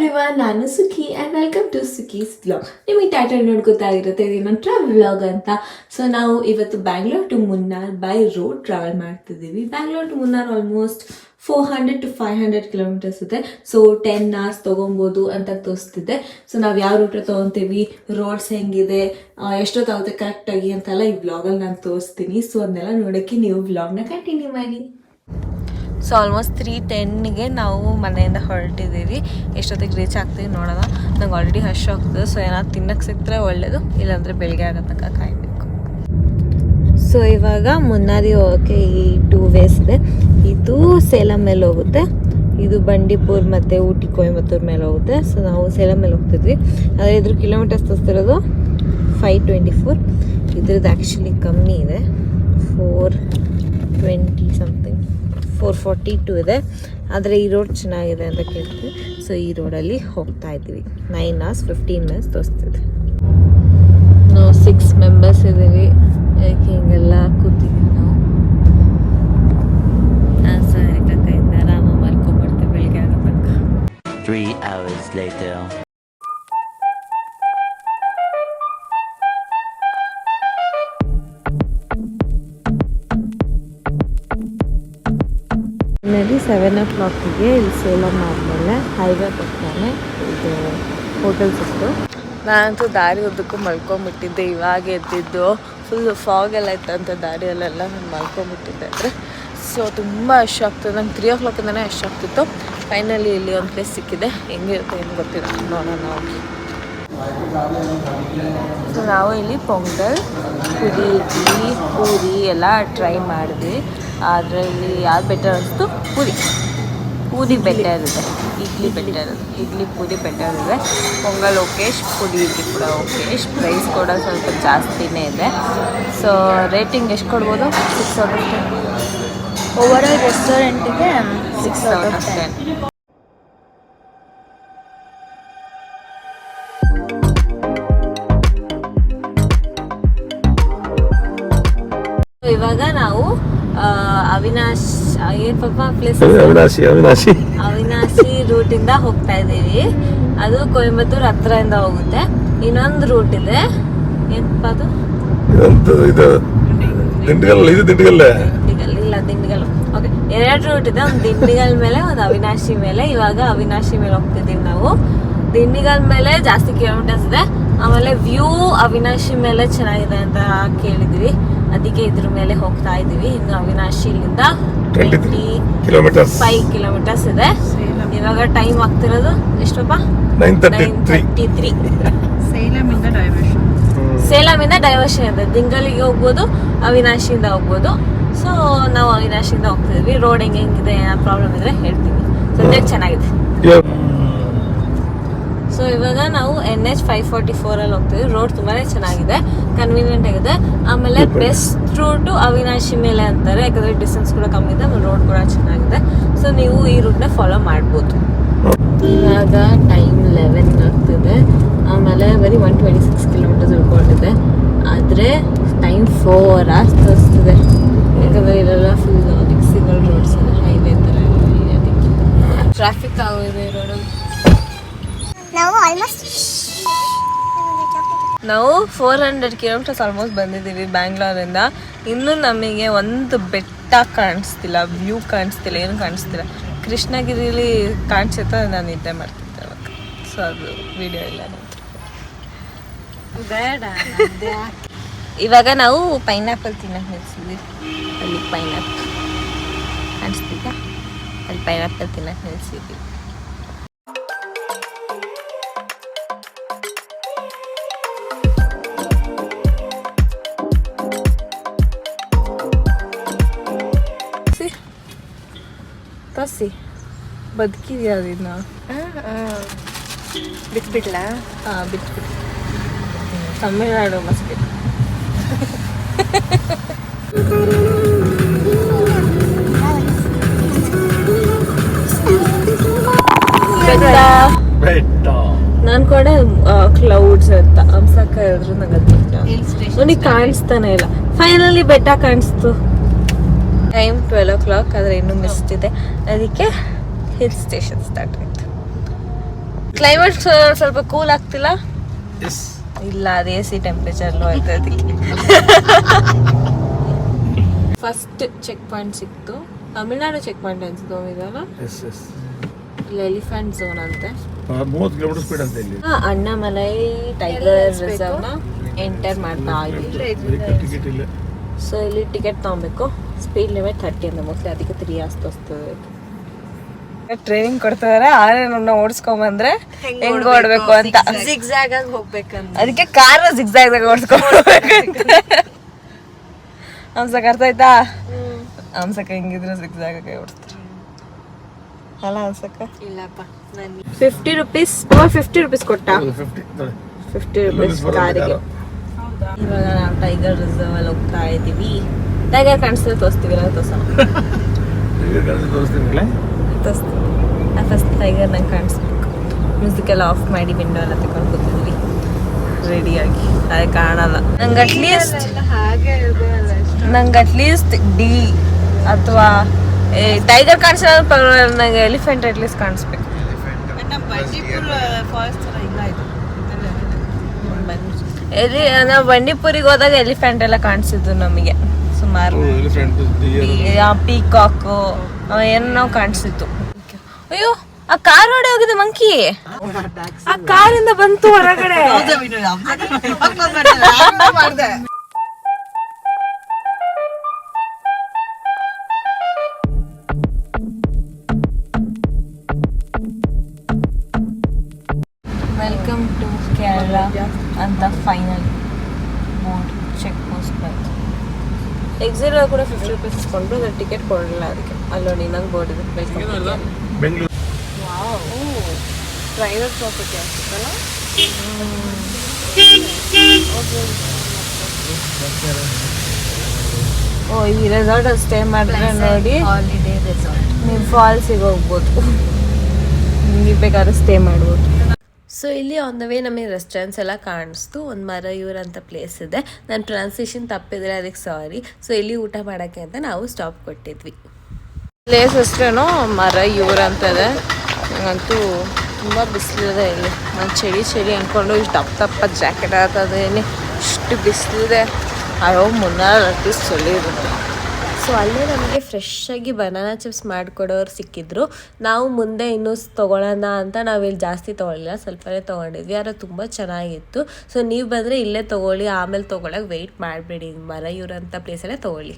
Everyone, ನಾನು ಸುಖಿ and welcome to ಸುಖೀಸ್ vlog. ನಿಮಗೆ ಟೈಟಲ್ ನೋಡ್ಕೊತಾ ಇರುತ್ತೆ ಇದು ನನ್ನ ಟ್ರಾವೆಲ್ ವ್ಲಾಗ್ ಅಂತ. ಸೊ ನಾವು ಇವತ್ತು Bangalore to Munnar by road travel ಮಾಡ್ತಿದ್ದೀವಿ. Bangalore to Munnar almost 400 to 500 kilometres ಇದೆ. ಸೊ 10 hours ತೊಗೊಬೋದು ಅಂತ ತೋರಿಸ್ತಿದ್ದೆ. ಸೊ ನಾವು ಯಾವ ರೂಟ್ ತೊಗೊತೀವಿ, ರೋಡ್ಸ್ ಹೆಂಗಿದೆ, ಎಷ್ಟೊತ್ತಾಗುತ್ತೆ ಕರೆಕ್ಟಾಗಿ ಅಂತೆಲ್ಲ ಈ ವ್ಲಾಗಲ್ಲಿ ನಾನು ತೋರಿಸ್ತೀನಿ. ಸೊ ಅದನ್ನೆಲ್ಲ ನೋಡೋಕ್ಕೆ ನೀವು ವ್ಲಾಗ್ನ ಕಂಟಿನ್ಯೂ ಮಾಡಿ. ಸೊ ಆಲ್ಮೋಸ್ಟ್ 3:10ಗೆ ನಾವು ಮನೆಯಿಂದ ಹೊರಟಿದ್ದೀವಿ. ಎಷ್ಟೊತ್ತಿಗೆ ರೀಚ್ ಆಗ್ತೀವಿ ನೋಡೋಣ. ನಂಗೆ ಆಲ್ರೆಡಿ ಹಶ್ ಆಗ್ತದೆ. ಸೊ ಏನಾದ್ರು ತಿನ್ನಕ್ಕೆ ಸಿಕ್ತರೆ ಒಳ್ಳೆಯದು, ಇಲ್ಲಾಂದರೆ ಬೆಳಗ್ಗೆ ಆಗೋ ತನಕ ಕಾಯಬೇಕು. ಸೊ ಇವಾಗ ಮುನ್ನಾರಿ ಹೋಗೋಕ್ಕೆ ಈ 2 ways ಇದೆ. ಇದು ಸೇಲಂ ಮೇಲೆ ಹೋಗುತ್ತೆ, ಇದು ಬಂಡೀಪುರ್ ಮತ್ತು ಊಟಿ ಕೊಯಂಬತ್ತೂರು ಮೇಲೆ ಹೋಗುತ್ತೆ. ಸೊ ನಾವು ಸೇಲಂ ಮೇಲೆ ಹೋಗ್ತಿದ್ವಿ. ಆದರೆ ಇದ್ರ ಕಿಲೋಮೀಟರ್ಸ್ ತೋರಿಸ್ತಿರೋದು 524. ಇದ್ರದ್ದು ಆ್ಯಕ್ಚುಲಿ ಕಮ್ಮಿ ಇದೆ, 420 ಸಮಥಿಂಗ್, 442 ಇದೆ. ಆದರೆ ಈ ರೋಡ್ ಚೆನ್ನಾಗಿದೆ ಅಂತ ಕೇಳ್ತೀವಿ. ಸೊ ಈ ರೋಡಲ್ಲಿ ಹೋಗ್ತಾ ಇದ್ದೀವಿ. 9 hours 15 minutes ತೋರಿಸ್ತಿದೆ. ನಾವು 6 members ಇದ್ದೀವಿ. ಯಾಕೆ ಹಿಂಗೆಲ್ಲ ಕೂತಿದ್ದೀವಿ ನಾವು. ಸಾಕಾಗೈತೆ, ಆರಾಮ ಮಲ್ಕೊಂಡ್ಬಿಡ್ತೀವಿ ಬೆಳಿಗ್ಗೆ ಆಗೋ ತನಕ. 3 hours later. ಮೇಬಿ 7 o'clockಗೆ ಇಲ್ಲಿ ಸೇಲಂ ಆದಮೇಲೆ ಹೈವೇ ಬರ್ತಾನೆ ಇದು ಹೋಟೆಲ್ ಸಿಕ್ತು. ನಾನಂತೂ ದಾರಿ ಉದ್ದಕ್ಕೂ ಮಲ್ಕೊಂಬಿಟ್ಟಿದ್ದೆ. ಇವಾಗ ಎದ್ದಿದ್ದು ಫುಲ್ ಫಾಗ್ ಎಲ್ಲ ಇತ್ತಂತ ದಾರಿಯಲ್ಲೆಲ್ಲ ನಾನು ಮಲ್ಕೊಂಬಿಟ್ಟಿದ್ದೆ. ಅಂದರೆ ಸೊ ತುಂಬ ಅಶ್ ಆಗ್ತದೆ. ನಂಗೆ 3 o'clockಯಿಂದನೇ ಅಶ್ ಆಗ್ತಿತ್ತು. ಫೈನಲಿ ಇಲ್ಲಿ ಒಂದು ಪ್ಲೇಸ್ ಸಿಕ್ಕಿದೆ. ಹೆಂಗಿರುತ್ತೆ ಏನು ಗೊತ್ತಿಲ್ಲ, ನೋಡೋಣ ನಾವು. ಸೊ ನಾವು ಇಲ್ಲಿ ಪೊಂಗಲ್, ಪುರಿ, ಇಡ್ಲಿ, ಪೂರಿ ಎಲ್ಲ ಟ್ರೈ ಮಾಡಿದ್ವಿ. ಅದರಲ್ಲಿ ಯಾವ್ದು ಬೆಟರ್ ಅನಿಸ್ತು? ಪೂರಿ ಬೆಟರ್ ಇದೆ, ಇಡ್ಲಿ ಬೆಟರ್ ಇದೆ, ಇಡ್ಲಿ ಪೂರಿ ಬೆಟರ್ ಇದೆ. ಪೊಂಗಲ್ ಓಕೇಶ್, ಪುಡಿ ಇಡ್ಲಿ ಕೂಡ ಓಕೇಶ್. ಪ್ರೈಸ್ ಕೂಡ ಸ್ವಲ್ಪ ಜಾಸ್ತಿನೇ ಇದೆ. ಸೊ ರೇಟಿಂಗ್ ಎಷ್ಟು ಕೊಡ್ಬೋದು? 6 out of 10. ಓವರ್ ಆಲ್ ರೆಸ್ಟೋರೆಂಟಿಗೆ 6 out of 10. ಇವಾಗ ನಾವು ಅವಿನಾಶಿ ರೂಟಿಂದ ಹೋಗ್ತಾ ಇದ್ದೀವಿ. ಅದು ಕೊಯಂಬತ್ತೂರ್ ಹತ್ರದಿಂದ ಹೋಗುತ್ತೆ. ಇನ್ನೊಂದು ರೂಟ್ ಇದೆ, ಏನಪ್ಪ ಅದು? ದಿಂಡಿಗಲ್. ಓಕೆ, 2 ರೂಟ್ ಇದೆ. ಒಂದು ದಿಂಡಿಗಲ್ ಮೇಲೆ, ಒಂದು ಅವಿನಾಶಿ ಮೇಲೆ. ಇವಾಗ ಅವಿನಾಶಿ ಮೇಲೆ ಹೋಗ್ತಿದ್ದೀವಿ ನಾವು. ದಿಂಡಿಗಲ್ ಮೇಲೆ ಜಾಸ್ತಿ ಕಿಲೋಮೀಟರ್ಸ್ ಇದೆ. ಆಮೇಲೆ ವ್ಯೂ ಅವಿನಾಶಿ ಮೇಲೆ ಚೆನ್ನಾಗಿದೆ ಅಂತ ಕೇಳಿದ್ವಿ, ಅದಕ್ಕೆ ಇದ್ರ ಮೇಲೆ ಹೋಗ್ತಾ ಇದೀವಿ. ಇನ್ನು ಅವಿನಾಶಿ ಇಲ್ಲಿಂದ 5 ಕಿಲೋಮೀಟರ್ಸ್ ಇದೆ. ಇವಾಗ ಟೈಮ್ ಆಗ್ತಿರೋದು ಎಷ್ಟಪ್ಪ? 9:33. ಸೇಲಮಿಂದ ಡೈವರ್ಷನ್ ಇದೆ. ದಿಂಗಲಿಗೆ ಹೋಗ್ಬೋದು, ಅವಿನಾಶಿಯಿಂದ ಹೋಗ್ಬೋದು. ಸೊ ನಾವು ಅವಿನಾಶಿಯಿಂದ ಹೋಗ್ತಿದ್ವಿ. ರೋಡ್ ಹೆಂಗಿದೆ, ಏನೋ ಪ್ರಾಬ್ಲಮ್ ಇದ್ರೆ ಹೇಳ್ತೀವಿ. ಸದ್ಯಕ್ಕೆ ಚೆನ್ನಾಗಿದೆ. ಸೊ ಇವಾಗ ನಾವು NH 544 ಅಲ್ಲಿ ಹೋಗ್ತೀವಿ. ರೋಡ್ ತುಂಬಾ ಚೆನ್ನಾಗಿದೆ, ಕನ್ವೀನಿಯೆಂಟ್ ಆಗಿದೆ. ಆಮೇಲೆ ಬೆಸ್ಟ್ ರೂಟು ಅವಿನಾಶಿ ಮೇಲೆ ಅಂತಾರೆ, ಯಾಕಂದರೆ ಡಿಸ್ಟೆನ್ಸ್ ಕೂಡ ಕಮ್ಮಿ ಇದೆ, ಆಮೇಲೆ ರೋಡ್ ಕೂಡ ಚೆನ್ನಾಗಿದೆ. ಸೊ ನೀವು ಈ ರೂಟ್ನ ಫಾಲೋ ಮಾಡ್ಬೋದು. ಇವಾಗ ಟೈಮ್ 11 ಆಗ್ತಿದೆ. ಆಮೇಲೆ ಬರೀ 126 ಕಿಲೋಮೀಟರ್ಸ್ ಉಳ್ಕೊಂಡಿದೆ. ಆದರೆ ಟೈಮ್ 4 hours ತೋರಿಸ್ತಿದೆ, ಯಾಕಂದರೆ ಇಲ್ಲೆಲ್ಲ ಫುಲ್ ಸಿಂಗಲ್ ರೋಡ್ಸ್ ಇದೆ, ಹೈವೇ ಥರ ಅದಕ್ಕೆ ಟ್ರಾಫಿಕ್ ಆಗೋಗಿದೆ ರೋಡಲ್ಲಿ. ನಾವು 400 ಕಿಲೋಮೀಟರ್ಸ್ ಆಲ್ಮೋಸ್ಟ್ ಬಂದಿದ್ದೀವಿ ಬ್ಯಾಂಗ್ಳೂರಿಂದ. ಇನ್ನೂ ನಮಗೆ ಒಂದು ಬೆಟ್ಟ ಕಾಣಿಸ್ತಿಲ್ಲ, ವ್ಯೂ ಕಾಣಿಸ್ತಿಲ್ಲ, ಏನು ಕಾಣಿಸ್ತಿಲ್ಲ. ಕೃಷ್ಣಗಿರಿಲಿ ಕಾಣಿಸುತ್ತೆ, ನಾನು ನಿದ್ದೆ ಮಾಡ್ತಿದ್ದೆ ಅವಾಗ. ಸೊ ಅದು ವಿಡಿಯೋ ಇಲ್ಲ ಬೇಡ. ಇವಾಗ ನಾವು ಪೈನಾಪಲ್ ತಿನ್ನಕ್ಕೆ ನಿಲ್ಸಿದ್ವಿ. ಅಲ್ಲಿ ಪೈನಾಪಲ್ ಕಾಣಿಸ್ತಿದ್ದ, ಅಲ್ಲಿ ಪೈನಾಪಲ್ ತಿನ್ನಕ್ಕೆ ನಿಲ್ಸಿದ್ವಿ. ತೋರಿಸಿ, ಬದುಕಿದ್ಯಾ ಅದನ್ನ? ಬಿಟ್ಬಿಡ್ಲಾ? ಹಾಂ, ಬಿಟ್ಬಿಟ್ಟು. ತಮಿಳ್ನಾಡು ಮಸ್ಬಿಟ್ಟು. ನಾನು ಕೂಡ ಕ್ಲೌಡ್ಸ್ ಅಂತ ಹಂಸಕ್ಕ ಹೇಳಿದ್ರು ನಂಗೆ ಅದು ನನಗೆ ಕಾಣಿಸ್ತಾನೆ ಇಲ್ಲ. ಫೈನಲಿ ಬೆಟ್ಟ ಕಾಣಿಸ್ತು. ಟೈಮ್ 12 o'clock, ಆದರೆ ಇನ್ನೂ ಮಿಸ್ಟ್ ಇದೆ, ಅದಕ್ಕೆ ಹಿಲ್ ಸ್ಟೇಷನ್ ಸ್ಟಾರ್ಟ್ ಆಯಿತು. ಕ್ಲೈಮೇಟ್ ಸ್ವಲ್ಪ ಕೂಲ್ ಆಗ್ತಿಲ್ಲ. ಇಲ್ಲ, ಅದು AC ಟೆಂಪರೇಚರ್ ಹೋಯ್ತು ಅದಕ್ಕೆ. ಫಸ್ಟ್ ಚೆಕ್ ಪಾಯಿಂಟ್ ಸಿಕ್ತು. ತಮಿಳ್ನಾಡು ಚೆಕ್ ಪಾಯಿಂಟ್ ಅನ್ಸುತ್ತೆ ಇದಲ್ಲ. ಇಲ್ಲಿ ಎಲಿಫೆಂಟ್ ಝೋನ್ ಅಂತೆ. 30 ಕಿಲೋಮೀಟರ್ ಸ್ಪೀಡ್ ಅಂತ ಇಲ್ಲಿ. ಅಣ್ಣಾಮಲೈ ಟೈಗರ್ ರಿಸರ್ವ್ ನ ಎಂಟರ್ ಮಾಡ್ತಾ ಇದ್ದೀವಿ. ಸೊ ಇಲ್ಲಿ ಟಿಕೆಟ್ ತಗೊಬೇಕು. ಸ್ಪೀಡ್ ಲಿಮಿಟ್ 30 ಅಂತ ಮೋಸ್ಟ್ಲಿ, ಅದಕ್ಕೆ 3 hours ತೋರಿಸ್ತದೆ. ಟ್ರೈನಿಂಗ್ ಕೊಡ್ತಿದಾರೆ, ಆದ್ರೆ ನನ್ನ ಓಡಿಸ್ಕೊಂಬಂದ್ರೆ ಹೆಂಗ್ ಓಡ್ಬೇಕು ಅಂತ. ಜಿಗ್ಜಾಗ್ ಆಗಿ ಹೋಗ್ಬೇಕಂತ, ಅದಕ್ಕೆ ಕಾರ್ ಜಿಗ್ಜಾಗ್ ಆಗಿ ಓಡಿಸ್ಕೊಂಡ್ಬೇಕಂತೆ. ಅನ್ಸಕ್ ಅರ್ಥ ಆಯ್ತಾ? ಅನ್ಸಕ ಹೆಂಗಿದ್ರು ಜಿಗ್ಜಾಗ್ ಆಗಿ ಓಡಿಸ್ತಾರೆ ಅಲ್ಲ ಅನ್ಸಕ? ಇಲ್ಲಪ್ಪ, 50 rupees 50 rupees ಕೊಟ್ಟ. 50 rupees ಕಾರಿಗೆ. ಇವಾಗ ನಾವು ಟೈಗರ್ ರಿಸರ್ವ್ ಅಲ್ಲಿ ಹೋಗ್ತಾ ಇದೀವಿ. ಟೈಗರ್ ಕಾಣಿಸ್ತದೆ, ತೋರಿಸ್ತೀವಿ. ಫಸ್ಟ್ ಟೈಗರ್ ನಂಗೆ ಕಾಣಿಸ್ಬೇಕು. ಮ್ಯೂಸಿಕ್ ಎಲ್ಲ ಆಫ್ ಮಾಡಿ ವಿಂಡೋ ಎಲ್ಲ ತಗೊಂಡು ಕೂತಿದ್ವಿ ರೆಡಿಯಾಗಿ. ಅದೇ ಕಾಣಲ್ಲ ನಂಗೆ. ಅಟ್ಲೀಸ್ಟ್ ಡಿ ಅಥವಾ ಟೈಗರ್ ಕಾಣಿಸಲ್ಲ ಪರವಾಗಿಲ್ಲ, ನಂಗೆ ಎಲಿಫೆಂಟ್ ಅಟ್ಲೀಸ್ಟ್ ಕಾಣಿಸ್ಬೇಕು. ನಾವು ಬಂಡೀಪುರಿಗೆ ಹೋದಾಗ ಎಲಿಫೆಂಟ್ ಎಲ್ಲ ಕಾಣಿಸಿದ್ದು ನಮಗೆ ಸುಮಾರು. ಪೀಕಾಕು ಏನೋ ಕಾಣಿಸಿತ್ತು. ಅಯ್ಯೋ, ಆ ಕಾರ್ ಹೊಡೆ ಹೋಗಿದೆ ಮಂಕಿ. ಆ ಕಾರಿಂದ ಬಂತು ಹೊರಗಡೆ. ವೆಲ್ಕಮ್ ಟು ಕೇರಳ ಅಂತ ಫೈನಲ್ ಬೋರ್ಡ್ ಚೆಕ್ ಪೋಸ್ಟ್ ಬಂತು. ಎಕ್ಸಿಟ್ ಕೂಡ 50 rupees ಇಸ್ಕೊಂಡ್ರು, ಅದ್ರ ಟಿಕೆಟ್ ಕೊಡಲಿಲ್ಲ. ಅದಕ್ಕೆ ಅಲ್ಲೋಡಿ ನಂಗೆ ಬೋರ್ಡ್ ಇದೆ. ಬೆಂಗಳೂರು ಪ್ರೈವೇಟ್ ಪ್ರಾಪರ್ಟಿ ಆಗ್ತಿತ್ತಲ್ಲ. ಓ, ಈ ರೆಸಾರ್ಟ್ ಅಲ್ಲಿ ಸ್ಟೇ ಮಾಡಿದ್ರೆ ನೋಡಿ ಹಾಲಿಡೇ ರೆಸಾರ್ಟ್. ನೀವು ಫಾಲ್ಸಿಗೆ ಹೋಗ್ಬೋದು, ನೀವು ಬೇಕಾದ್ರೆ ಸ್ಟೇ ಮಾಡ್ಬೋದು. ಸೊ ಇಲ್ಲಿ ಆನ್ ದ ವೇ ನಮಗೆ ರೆಸ್ಟೋರೆಂಟ್ಸ್ ಎಲ್ಲ ಕಾಣಿಸ್ತು. ಒಂದು ಮರಯೂರ್ ಅಂತ ಪ್ಲೇಸ್ ಇದೆ. ನಾನು ಪ್ರೊನೌನ್ಸಿಯೇಷನ್ ತಪ್ಪಿದ್ರೆ ಅದಕ್ಕೆ ಸಾರಿ. ಸೊ ಇಲ್ಲಿ ಊಟ ಮಾಡೋಕ್ಕೆ ಅಂತ ನಾವು ಸ್ಟಾಪ್ ಕೊಟ್ಟಿದ್ವಿ. ಪ್ಲೇಸ್ ಅಷ್ಟೇನೋ ಮರಯೂರ್ ಅಂತ ಇದೆ. ನಂಗಂತೂ ತುಂಬ ಬಿಸಿಲಿದೆ ಇಲ್ಲಿ. ನಾನು ಚಳಿ ಅಂದ್ಕೊಂಡು ಇಷ್ಟು ದಪ್ಪ ಜಾಕೆಟ್ ಹಾಕೋದೇನೆ, ಇಷ್ಟು ಬಿಸಿಲಿದೆ. ಅಯ್ಯೋ, ಮುನ್ನಾರು ಅಟ್ಲೀಸ್ಟ್ ಚಳಿ ಇರುತ್ತೆ. ಸೊ ಅಲ್ಲೇ ನಮಗೆ ಫ್ರೆಶ್ಶಾಗಿ ಬನಾನಾ ಚಿಪ್ಸ್ ಮಾಡಿಕೊಡೋರು ಸಿಕ್ಕಿದ್ರು. ನಾವು ಮುಂದೆ ಇನ್ನೂ ತೊಗೊಳ್ಳೋಣ ಅಂತ ನಾವಿಲ್ಲಿ ಜಾಸ್ತಿ ತೊಗೊಳ್ಳಿಲ್ಲ, ಸ್ವಲ್ಪನೇ ತೊಗೊಂಡಿದ್ವಿ. ಆದರೆ ತುಂಬ ಚೆನ್ನಾಗಿತ್ತು. ಸೊ ನೀವು ಬಂದರೆ ಇಲ್ಲೇ ತೊಗೊಳ್ಳಿ, ಆಮೇಲೆ ತೊಗೊಳಕ್ಕೆ ವೆಯ್ಟ್ ಮಾಡಬೇಡಿ. ಮರಯೂರ್ ಅಂತ ಪ್ಲೇಸಲ್ಲೇ ತೊಗೊಳ್ಳಿ.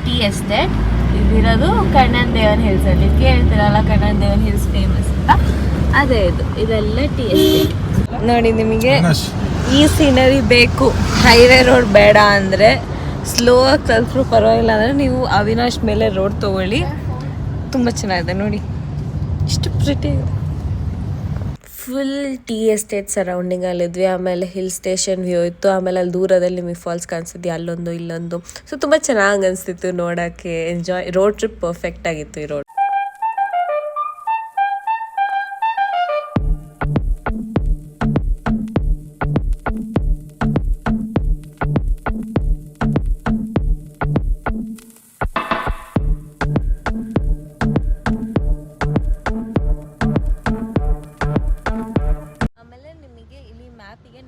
ಟೀ ಎಸ್ಟೇಟ್ ಇದಿರೋದು ಕಣ್ಣನ್ ದೇವನ್ ಹಿಲ್ಸ್ ಅಲ್ಲಿ. ಕೇಳ್ತಿರಲ್ಲ ಕಣ್ಣನ್ ದೇವನ್ ಹಿಲ್ಸ್ ಫೇಮಸ್ ಅಂತ, ಅದೇ ಇದೆಲ್ಲ ಟೀ ಎಸ್ಟೇಟ್. ನೋಡಿ, ನಿಮಗೆ ಈ ಸೀನರಿ ಬೇಕು, ಹೈವೇ ರೋಡ್ ಬೇಡ ಅಂದರೆ, ಸ್ಲೋ ಆಗಿ ತಲುಪರು ಪರವಾಗಿಲ್ಲ ಅಂದರೆ ನೀವು ಅವಿನಾಶ್ ಮೇಲೆ ರೋಡ್ ತೊಗೊಳ್ಳಿ. ತುಂಬ ಚೆನ್ನಾಗಿದೆ ನೋಡಿ, ಇಷ್ಟು ಪ್ರಿಟಿ ಇದೆ. ಫುಲ್ ಟೀ ಎಸ್ಟೇಟ್ ಸರೌಂಡಿಂಗಲ್ಲಿದ್ವಿ. ಆಮೇಲೆ ಹಿಲ್ ಸ್ಟೇಷನ್ ವ್ಯೂ ಇತ್ತು. ಆಮೇಲೆ ಅಲ್ಲಿ ದೂರದಲ್ಲಿ ನಿಮಗೆ ಫಾಲ್ಸ್ ಕಾಣಿಸ್ತಿದ್ವಿ, ಅಲ್ಲೊಂದು ಇಲ್ಲೊಂದು. ಸೊ ತುಂಬ ಚೆನ್ನಾಗಿ ಅನಿಸ್ತಿತ್ತು ನೋಡೋಕ್ಕೆ. ಎಂಜಾಯ್, ರೋಡ್ ಟ್ರಿಪ್ ಪರ್ಫೆಕ್ಟ್ ಆಗಿತ್ತು ಈ ರೋಡ್.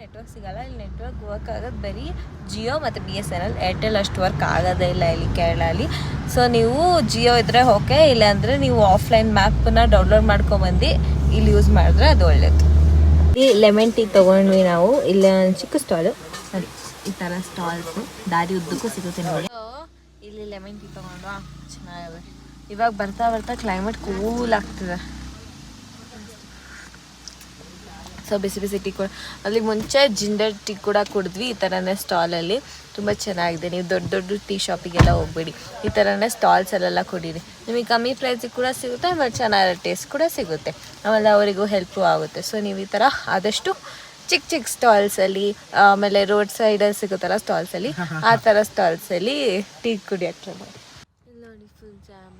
ನೆಟ್ವರ್ಕ್ ಸಿಗಲ್ಲ. ಇಲ್ಲಿ ನೆಟ್ವರ್ಕ್ ವರ್ಕ್ ಆಗೋದು ಬರೀ ಜಿಯೋ ಮತ್ತು BSNL. ಏರ್ಟೆಲ್ ಅಷ್ಟು ವರ್ಕ್ ಆಗೋದೇ ಇಲ್ಲ ಇಲ್ಲಿ ಕೇರಳಲ್ಲಿ. ಸೊ ನೀವು ಜಿಯೋ ಇದ್ದರೆ ಓಕೆ, ಇಲ್ಲಾಂದರೆ ನೀವು ಆಫ್ಲೈನ್ ಮ್ಯಾಪನ್ನ ಡೌನ್ಲೋಡ್ ಮಾಡ್ಕೊಂಬಂದು ಇಲ್ಲಿ ಯೂಸ್ ಮಾಡಿದ್ರೆ ಅದು ಒಳ್ಳೆಯದು. ಈ ಲೆಮನ್ ಟೀ ತೊಗೊಂಡ್ವಿ ನಾವು. ಇಲ್ಲಿ ಒಂದು ಚಿಕ್ಕ ಸ್ಟಾಲು, ಸರಿ ಈ ಥರ ಸ್ಟಾಲ್ಸು ದಾರಿ ಉದ್ದಕ್ಕೂ ಸಿಗುತ್ತೆ ನೋಡಿ. ಇಲ್ಲಿ ಲೆಮನ್ ಟೀ ತೊಗೊಂಡ್ವಾ, ಚೆನ್ನಾಗಿದೆ. ಇವಾಗ ಬರ್ತಾ ಬರ್ತಾ ಕ್ಲೈಮೇಟ್ ಕೂಲ್ ಆಗ್ತಿದೆ. ಸೊ ಬಿಸಿ ಬಿಸಿ ಟೀ ಕೂಡ ಅಲ್ಲಿ ಮುಂಚೆ ಜಿಂಜರ್ ಟೀ ಕೂಡ ಕುಡಿದ್ವಿ ಈ ಥರನೇ ಸ್ಟಾಲಲ್ಲಿ. ತುಂಬ ಚೆನ್ನಾಗಿದೆ. ನೀವು ದೊಡ್ಡ ದೊಡ್ಡ ಟೀ ಶಾಪಿಗೆಲ್ಲ ಹೋಗ್ಬೇಡಿ, ಈ ಥರನೇ ಸ್ಟಾಲ್ಸಲ್ಲೆಲ್ಲ ಕುಡೀರಿ. ನಿಮಗೆ ಕಮ್ಮಿ ಪ್ರೈಸಿಗೆ ಕೂಡ ಸಿಗುತ್ತೆ, ಆಮೇಲೆ ಚೆನ್ನಾಗಿರೋ ಟೇಸ್ಟ್ ಕೂಡ ಸಿಗುತ್ತೆ, ಆಮೇಲೆ ಅವರಿಗೂ ಹೆಲ್ಪು ಆಗುತ್ತೆ. ಸೊ ನೀವು ಈ ಥರ ಆದಷ್ಟು ಚಿಕ್ಕ ಚಿಕ್ಕ ಸ್ಟಾಲ್ಸಲ್ಲಿ, ಆಮೇಲೆ ರೋಡ್ ಸೈಡಲ್ಲಿ ಸಿಗುತ್ತಲ್ಲ ಸ್ಟಾಲ್ಸಲ್ಲಿ, ಆ ಥರ ಸ್ಟಾಲ್ಸಲ್ಲಿ ಟೀ ಕುಡಿಯೋಕ್ಕೆ ಟ್ರೈ ಮಾಡಿ. ನೋಡಿ ಫುಲ್ ಜಾಮ್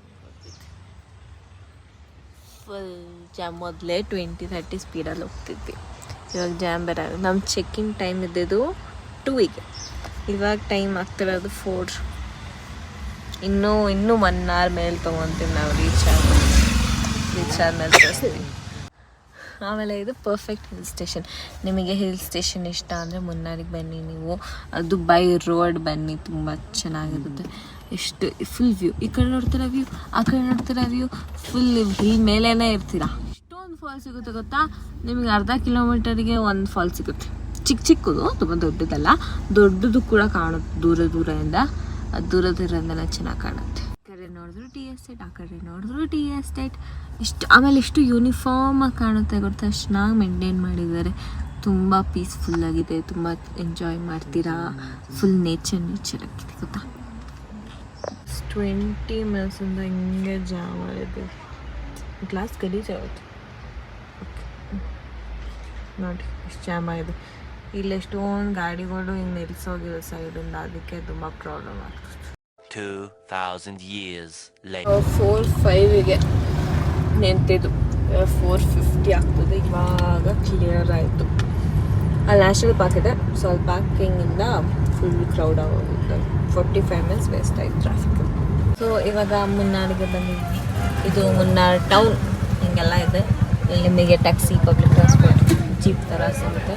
ಫುಲ್ ಜಾಮ್. ಮೊದಲೇ 20-30 ಸ್ಪೀಡಲ್ಲಿ ಹೋಗ್ತಿದ್ವಿ, ಇವಾಗ ಜಾಮ್ ಬೇರೆ. ನಮ್ಮ ಚೆಕ್ಕಿಂಗ್ ಟೈಮ್ ಇದ್ದಿದ್ದು 2ಗೆ, ಇವಾಗ ಟೈಮ್ ಆಗ್ತಿರೋದು 4. ಇನ್ನೂ 1 ಅವರ್ ಮೇಲೆ ತೊಗೊತೀವಿ ನಾವು ರೀಚ್ ಆದಮೇಲೆ ತೋರಿಸ್ತೀವಿ. ಆಮೇಲೆ ಇದು ಪರ್ಫೆಕ್ಟ್ ಹಿಲ್ ಸ್ಟೇಷನ್. ನಿಮಗೆ ಹಿಲ್ ಸ್ಟೇಷನ್ ಇಷ್ಟ ಅಂದರೆ ಮುನ್ನಾರಿಗೆ ಬನ್ನಿ ನೀವು, ಅದು ಬೈ ರೋಡ್ ಬನ್ನಿ, ತುಂಬ ಚೆನ್ನಾಗಿರುತ್ತೆ. ಎಷ್ಟು ಫುಲ್ ವ್ಯೂ, ಈ ಕಡೆ ನೋಡ್ತೀರ ವ್ಯೂ, ಆ ಕಡೆ ನೋಡ್ತೀರ ವ್ಯೂ, ಫುಲ್ ಹಿಲ್ ಮೇಲೇ ಇರ್ತೀರ. ಇಷ್ಟೊಂದು ಫಾಲ್ ಸಿಗುತ್ತೆ ಗೊತ್ತಾ, ನಿಮಗೆ ಅರ್ಧ ಕಿಲೋಮೀಟರಿಗೆ ಒಂದು ಫಾಲ್ ಸಿಗುತ್ತೆ. ಚಿಕ್ಕದು, ತುಂಬ ದೊಡ್ಡದಲ್ಲ, ದೊಡ್ಡದು ಕೂಡ ಕಾಣುತ್ತೆ ದೂರದಿಂದ. ದೂರದಿಂದಲೇ ಚೆನ್ನಾಗಿ ಕಾಣುತ್ತೆ. ಈ ಕಡೆ ನೋಡಿದ್ರು ಟೀ ಎಸ್ಟೇಟ್, ಆ ಕಡೆ ನೋಡಿದ್ರು ಟೀ ಎಸ್ಟೇಟ್. ಆಮೇಲೆ ಎಷ್ಟು ಯೂನಿಫಾರ್ಮಾಗಿ ಕಾಣುತ್ತೆ ಗೊತ್ತಾ, ಅಷ್ಟು ಚೆನ್ನಾಗಿ ಮೇಂಟೈನ್ ಮಾಡಿದ್ದಾರೆ. ತುಂಬ ಪೀಸ್ಫುಲ್ಲಾಗಿದೆ, ತುಂಬ ಎಂಜಾಯ್ ಮಾಡ್ತೀರಾ. ಫುಲ್ ನೇಚರ್ ಆಗಿದೆ ಗೊತ್ತಾ. 20 ಮಿನಿಟ್ಸಿಂದ ಹಿಂಗೆ ಜಾಮ್ ಆಗಿದೆ. ಗ್ಲಾಸ್ ಗಲೀಜಾಗುತ್ತೆ ನೋಡಿ, ಎಷ್ಟು ಜಾಮ್ ಆಗಿದೆ. ಇಲ್ಲಿ ಎಷ್ಟೊಂದು ಗಾಡಿಗಳು ಹಿಂಗೆ ನಿಲ್ಸೋಗಿರೋ ಸೈಡಿಂದ, ಅದಕ್ಕೆ ತುಂಬ ಪ್ರಾಬ್ಲಮ್ ಆಗ್ತದೆ. 2000 years later. 4-5ಗೆ ನಿಂತಿದ್ದು, 4:50 ಆಗ್ತದೆ. ಇವಾಗ ಕ್ಲಿಯರ್ ಆಯಿತು. ಅಲ್ಲಿ ನ್ಯಾಷನಲ್ ಪಾರ್ಕ್ ಇದೆ, ಸ್ವಲ್ಪ ಪಾರ್ಕಿಂಗಿಂದ ಫುಲ್ ಕ್ರೌಡ್ ಆಗೋಗಿದೆ. 45 ಮಿನಿಟ್ಸ್ ವೇಸ್ಟ್ ಆಯಿತು ಟ್ರಾಫಿಕ್. ಸೊ ಇವಾಗ ಮುನ್ನಾರಿಗೆ ಬಂದಿದ್ವಿ. ಇದು ಮುನ್ನಾರ್ ಟೌನ್ ಹಿಂಗೆಲ್ಲ ಇದೆ. ಇಲ್ಲಿ ನಿಮಗೆ ಟ್ಯಾಕ್ಸಿ, ಪಬ್ಲಿಕ್ ಟ್ರಾನ್ಸ್ಪೋರ್ಟ್, ಜೀಪ್ ಥರ ಸಿಗುತ್ತೆ.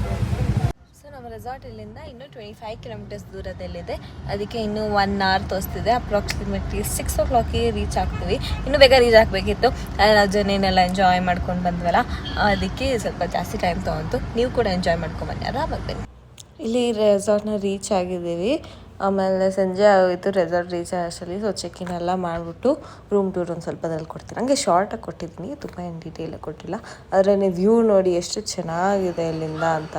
ಸೊ ನಮ್ಮ ರೆಸಾರ್ಟ್ ಇಲ್ಲಿಂದ ಇನ್ನೂ 25 ಕಿಲೋಮೀಟರ್ಸ್ ದೂರದಲ್ಲಿದೆ. ಅದಕ್ಕೆ ಇನ್ನೂ 1 ಅವರ್ ತೋರಿಸ್ತಿದೆ. ಅಪ್ರಾಕ್ಸಿಮೇಟ್ಲಿ 6 o'clockಗೆ ರೀಚ್ ಆಗ್ತೀವಿ. ಇನ್ನೂ ಬೇಗ ರೀಚ್ ಆಗಬೇಕಿತ್ತು, ನಾವು ಜರ್ನಿನೆಲ್ಲ ಎಂಜಾಯ್ ಮಾಡ್ಕೊಂಡು ಬಂದ್ವಲ್ಲ, ಅದಕ್ಕೆ ಸ್ವಲ್ಪ ಜಾಸ್ತಿ ಟೈಮ್ ತೊಗೊಂತು. ನೀವು ಕೂಡ ಎಂಜಾಯ್ ಮಾಡ್ಕೊಂಬನ್ನಿ, ಆರಾಮಾಗಿ ಬನ್ನಿ. ಇಲ್ಲಿ ರೆಸಾರ್ಟ್ನ ರೀಚ್ ಆಗಿದ್ದೀವಿ. ಆಮೇಲೆ ಸಂಜೆ ಆಗೋಯಿತು ರೆಸಾರ್ಟ್ ರೀಚ್ ಅಷ್ಟರಲ್ಲಿ. ಸೊ ಚೆಕ್ಕಿನ್ ಎಲ್ಲ ಮಾಡಿಬಿಟ್ಟು ರೂಮ್ ಟೂರ್ ಒಂದು ಸ್ವಲ್ಪದಲ್ಲಿ ಕೊಡ್ತೀನಿ. ಹಂಗೆ ಶಾರ್ಟಾಗಿ ಕೊಟ್ಟಿದ್ದೀನಿ, ತುಂಬ ಏನು ಡೀಟೇಲಾಗಿ ಕೊಟ್ಟಿಲ್ಲ. ಆದರೆ ನೀವು ವ್ಯೂ ನೋಡಿ ಎಷ್ಟು ಚೆನ್ನಾಗಿದೆ ಇಲ್ಲಿಂದ ಅಂತ.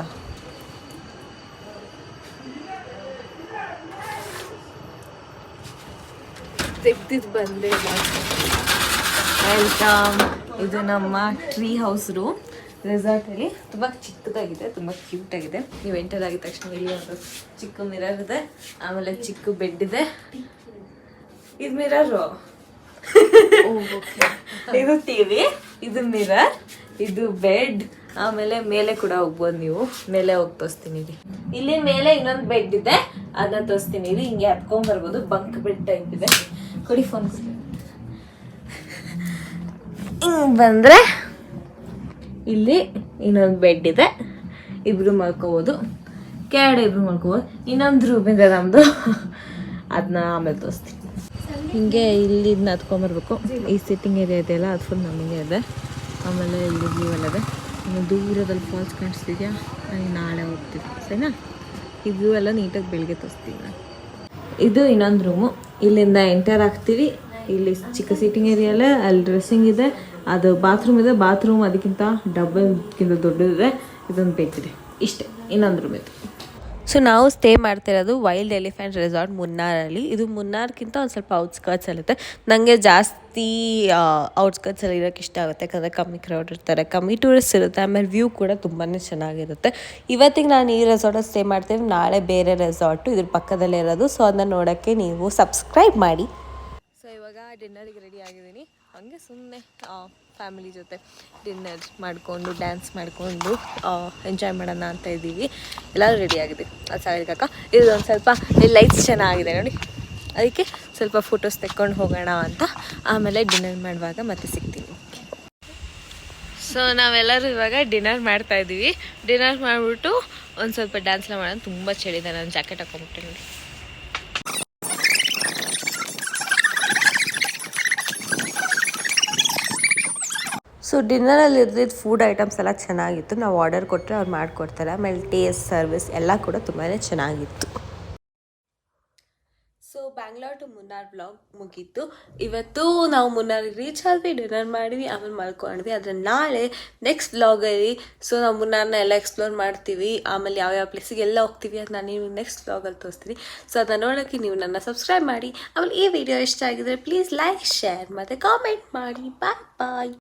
ತೆಗ್ದಿದ್ದು ಬಂದೆ. ವೆಲ್ಕಮ್. ಇದು ನಮ್ಮ ಟ್ರೀ ಹೌಸ್ ರೂಮ್ ರೆಸಾರ್ಟಲ್ಲಿ. ತುಂಬ ಚಿಕ್ಕದಾಗಿದೆ, ತುಂಬ ಕ್ಯೂಟಾಗಿದೆ. ನೀವು ಎಂಟರ್ ಆಗಿದ ತಕ್ಷಣ ಇಲ್ಲಿ ಒಂದು ಚಿಕ್ಕ ಮಿರರ್ ಇದೆ, ಆಮೇಲೆ ಚಿಕ್ಕ ಬೆಡ್ ಇದೆ. ಇದು ಮಿರರು, ಇದು ಟಿವಿ, ಇದು ಮಿರರ್, ಇದು ಬೆಡ್. ಆಮೇಲೆ ಮೇಲೆ ಕೂಡ ಹೋಗ್ಬೋದು ನೀವು. ಮೇಲೆ ಹೋಗಿ ತೋರಿಸ್ತೀನಿ ಇಲ್ಲಿ. ಇಲ್ಲಿ ಮೇಲೆ ಇನ್ನೊಂದು ಬೆಡ್ ಇದೆ, ಅದನ್ನ ತೋರಿಸ್ತೀನಿ. ಇದು ಹಿಂಗೆ ಹತ್ಕೊಂಡ್ ಬರ್ಬೋದು, ಬಂಕ್ ಬೆಡ್ ಟೈಪ್ ಇದೆ. ಕೊಡಿ ಫೋನ್. ಹಿಂಗೆ ಬಂದರೆ ಇಲ್ಲಿ ಇನ್ನೊಂದು ಬೆಡ್ ಇದೆ, ಇಬ್ರು ಮಲ್ಕೋಬೋದು. ಕೆಳಗಡೆ ಇಬ್ರು ಮಲ್ಕೋಬೋದು. ಇನ್ನೊಂದು ರೂಮ್ ಇದೆ ನಮ್ಮದು, ಅದನ್ನ ಆಮೇಲೆ ತೋರಿಸ್ತೀನಿ. ಹಿಂಗೆ ಇಲ್ಲಿ ಇದನ್ನ ಹತ್ಕೊಂಬರ್ಬೇಕು. ಈ ಸಿಟ್ಟಿಂಗ್ ಏರಿಯಾ ಇದೆಯಲ್ಲ, ಅದು ಫುಲ್ ನಮಗೆ ಇದೆ. ಆಮೇಲೆ ಇಲ್ಲಿ ವ್ಯೂ ಎಲ್ಲ ಇದೆ. ಇನ್ನು ದೂರದಲ್ಲಿ ಫಾಲ್ಸ್ ಕಾಣಿಸ್ತಿದ್ಯಾ, ನಾಳೆ ಹೋಗ್ತೀವಿ ಸರಿನಾ. ಈ ವ್ಯೂ ಎಲ್ಲ ನೀಟಾಗಿ ಬೆಳಿಗ್ಗೆ ತೋರಿಸ್ತೀವಿ ನಾನು. ಇದು ಇನ್ನೊಂದು ರೂಮು, ಇಲ್ಲಿಂದ ಎಂಟರ್ ಆಗ್ತೀವಿ. ಇಲ್ಲಿ ಚಿಕ್ಕ ಸೀಟಿಂಗ್ ಏರಿಯಲ್ಲೇ ಅಲ್ಲಿ ಡ್ರೆಸ್ಸಿಂಗ್ ಇದೆ, ಅದು ಬಾತ್ರೂಮ್ ಇದೆ. ಬಾತ್ರೂಮ್ ಅದಕ್ಕಿಂತ ಡಬಲ್ಗಿಂತ ದೊಡ್ಡದಿದೆ. ಇದೊಂದು ಬೆಡ್ ಇದೆ, ಇಷ್ಟೇ. ಇನ್ನೊಂದು ರೂಮ್ ಇದೆ. ಸೊ ನಾವು ಸ್ಟೇ ಮಾಡ್ತಿರೋದು ವೈಲ್ಡ್ ಎಲಿಫೆಂಟ್ ರೆಸಾರ್ಟ್ ಮುನ್ನಾರಲ್ಲಿ. ಇದು ಮುನ್ನಾರ್ಗಿಂತ ಒಂದು ಸ್ವಲ್ಪ ಔಟ್ಸ್ಕರ್ಟ್ಸಲ್ಲಿರುತ್ತೆ. ನನಗೆ ಜಾಸ್ತಿ ಔಟ್ಸ್ಕರ್ಟ್ಸಲ್ಲಿ ಇರೋಕ್ಕೆ ಇಷ್ಟ ಆಗುತ್ತೆ, ಯಾಕಂದರೆ ಕಮ್ಮಿ ಕ್ರೌಡ್ ಇರ್ತಾರೆ, ಕಮ್ಮಿ ಟೂರಿಸ್ಟ್ ಇರುತ್ತೆ, ಆಮೇಲೆ ವ್ಯೂ ಕೂಡ ತುಂಬಾ ಚೆನ್ನಾಗಿರುತ್ತೆ. ಇವತ್ತಿಗೆ ನಾನು ಈ ರೆಸಾರ್ಟಲ್ಲಿ ಸ್ಟೇ ಮಾಡ್ತೀನಿ, ನಾಳೆ ಬೇರೆ ರೆಸಾರ್ಟು ಇದ್ರ ಪಕ್ಕದಲ್ಲೇ ಇರೋದು. ಸೊ ಅದನ್ನ ನೋಡೋಕ್ಕೆ ನೀವು ಸಬ್ಸ್ಕ್ರೈಬ್ ಮಾಡಿ. ಸೊ ಇವಾಗ ಡಿನ್ನರಿಗೆ ರೆಡಿ ಆಗಿದ್ದೀನಿ. ಹಂಗೆ ಸುಮ್ಮನೆ ಫ್ಯಾಮಿಲಿ ಜೊತೆ ಡಿನ್ನರ್ ಮಾಡಿಕೊಂಡು ಡ್ಯಾನ್ಸ್ ಮಾಡಿಕೊಂಡು ಎಂಜಾಯ್ ಮಾಡೋಣ ಅಂತ ಇದ್ದೀವಿ. ಎಲ್ಲರೂ ರೆಡಿ ಆಗಿದೆ. ಅದು ಸಾಕಾಕ ಇದು ಒಂದು ಸ್ವಲ್ಪ ಲೈಟ್ಸ್ ಚೆನ್ನಾಗಿದೆ ನೋಡಿ, ಅದಕ್ಕೆ ಸ್ವಲ್ಪ ಫೋಟೋಸ್ ತೆಕ್ಕೊಂಡು ಹೋಗೋಣ ಅಂತ. ಆಮೇಲೆ ಡಿನ್ನರ್ ಮಾಡುವಾಗ ಮತ್ತೆ ಸಿಗ್ತೀನಿ. ಸೊ ನಾವೆಲ್ಲರೂ ಇವಾಗ ಡಿನ್ನರ್ ಮಾಡ್ತಾ ಇದ್ದೀವಿ. ಡಿನ್ನರ್ ಮಾಡಿಬಿಟ್ಟು ಒಂದು ಸ್ವಲ್ಪ ಡ್ಯಾನ್ಸ್ ಎಲ್ಲ ಮಾಡೋಣ. ತುಂಬ ಚಳಿದೆ, ನಾನು ಜಾಕೆಟ್ ಹಾಕೊಂಡ್ಬಿಟ್ಟೆ ನೋಡಿ. ಸೊ ಡಿನ್ನರಲ್ಲಿ ಇದ್ದಿದ್ದು ಫುಡ್ ಐಟಮ್ಸ್ ಎಲ್ಲ ಚೆನ್ನಾಗಿತ್ತು. ನಾವು ಆರ್ಡರ್ ಕೊಟ್ಟರೆ ಅವ್ರು ಮಾಡಿಕೊಡ್ತಾರೆ. ಆಮೇಲೆ ಟೇಸ್ಟ್, ಸರ್ವಿಸ್ ಎಲ್ಲ ಕೂಡ ತುಂಬಾ ಚೆನ್ನಾಗಿತ್ತು. So Bangalore to Munnar blog ಮುಗೀತು. ಇವತ್ತು ನಾವು ಮುನ್ನಾರಿಗೆ ರೀಚ್ ಆದ್ವಿ, ಡಿನ್ನರ್ ಮಾಡಿದ್ವಿ, ಆಮೇಲೆ ಮಲ್ಕೊಂಡ್ವಿ. ಆದರೆ ನಾಳೆ ನೆಕ್ಸ್ಟ್ ಬ್ಲಾಗಲ್ಲಿ ನಾವು ಮುನ್ನಾರ್ನ ಎಲ್ಲ ಎಕ್ಸ್ಪ್ಲೋರ್ ಮಾಡ್ತೀವಿ. ಆಮೇಲೆ ಯಾವ್ಯಾವ ಪ್ಲೇಸಿಗೆ ಎಲ್ಲ ಹೋಗ್ತೀವಿ ಅಂತ ನಾನು ನೀವು ನೆಕ್ಸ್ಟ್ ಬ್ಲಾಗಲ್ಲಿ ತೋರಿಸ್ತೀನಿ. ಸೊ ಅದನ್ನ ನೋಡೋಕ್ಕೆ ನೀವು ನನ್ನ ಸಬ್ಸ್ಕ್ರೈಬ್ ಮಾಡಿ. ಆಮೇಲೆ ಈ ವಿಡಿಯೋ ಇಷ್ಟ ಆಗಿದ್ರೆ ಪ್ಲೀಸ್ ಲೈಕ್, ಶೇರ್ ಮತ್ತು ಕಾಮೆಂಟ್ ಮಾಡಿ. ಬಾಯ್ ಬಾಯ್.